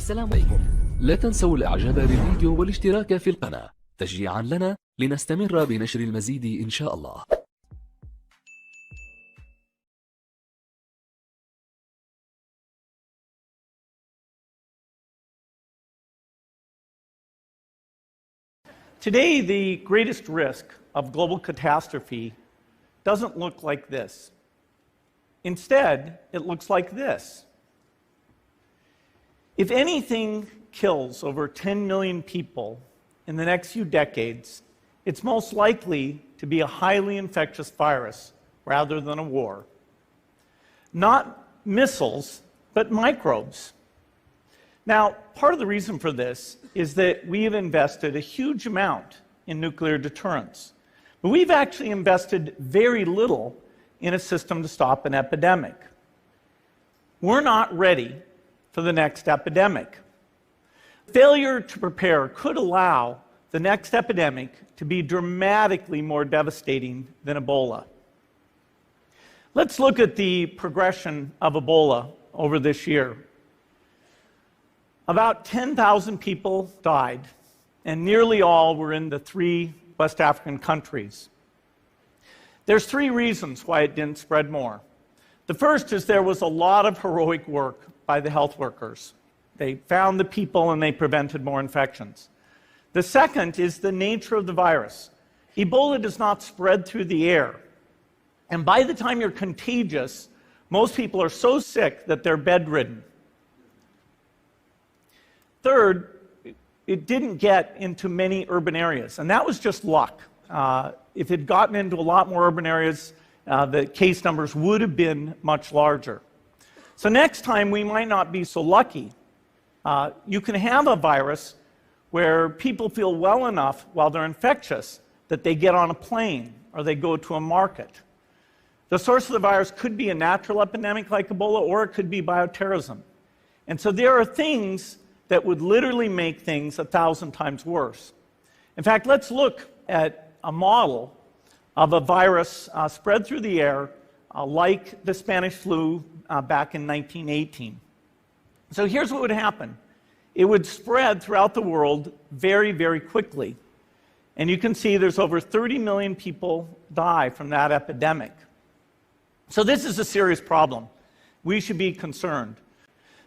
السلام عليكم. لا تنسوا الاعجاب بالفيديو والاشتراك في القناة تشجيعا لنا لنستمر بنشر المزيد إن شاء الله. Today, the greatest risk of global catastrophe doesn't look like this. Instead, it looks like this. If anything kills over 10 million people in the next few decades, it's most likely to be a highly infectious virus rather than a war. Not missiles, but microbes. Now, part of the reason for this is that we have invested a huge amount in nuclear deterrence, but we've actually invested very little in a system to stop an epidemic. We're not ready for the next epidemic. Failure to prepare could allow the next epidemic to be dramatically more devastating than Ebola. Let's look at the progression of Ebola over this year. About 10,000 people died, and nearly all were in the 3 West African countries. There's 3 reasons why it didn't spread more. The first is there was a lot of heroic work by the health workers. They found the people and they prevented more infections. The second is the nature of the virus. Ebola does not spread through the air. And by the time you're contagious, most people are so sick that they're bedridden. Third, it didn't get into many urban areas, and that was just luck. If it had gotten into a lot more urban areas, the case numbers would have been much larger. So next time, we might not be so lucky. You can have a virus where people feel well enough while they're infectious that they get on a plane or they go to a market. The source of the virus could be a natural epidemic like Ebola, or it could be bioterrorism. And so there are things that would literally make things 1,000 times worse. In fact, let's look at a model of a virus spread through the air like the Spanish flu back in 1918. So here's what would happen. It would spread throughout the world very, very quickly. And you can see there's over 30 million people die from that epidemic. So this is a serious problem. We should be concerned.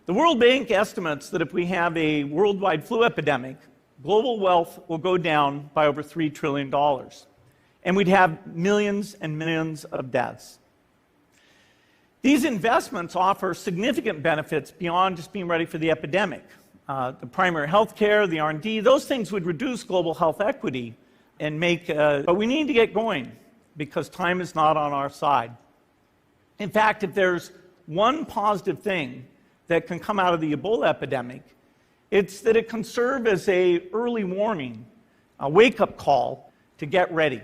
The World Bank estimates that if we have a worldwide flu epidemic, global wealth will go down by over $3 trillion. And we'd have millions and millions of deaths. These investments offer significant benefits beyond just being ready for the epidemic. The primary health care, the R&D, those things would reduce global health equity and but we need to get going because time is not on our side. In fact, if there's one positive thing that can come out of the Ebola epidemic, it's that it can serve as an early warning, a wake-up call to get ready.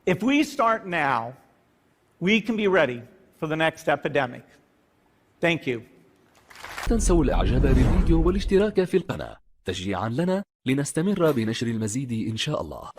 If we start now, we can be ready for the next epidemic. Thank you. تنسوا الاعجاب بالفيديو والاشتراك في القناة تشجيعا لنا لنستمر بنشر المزيد إن شاء الله.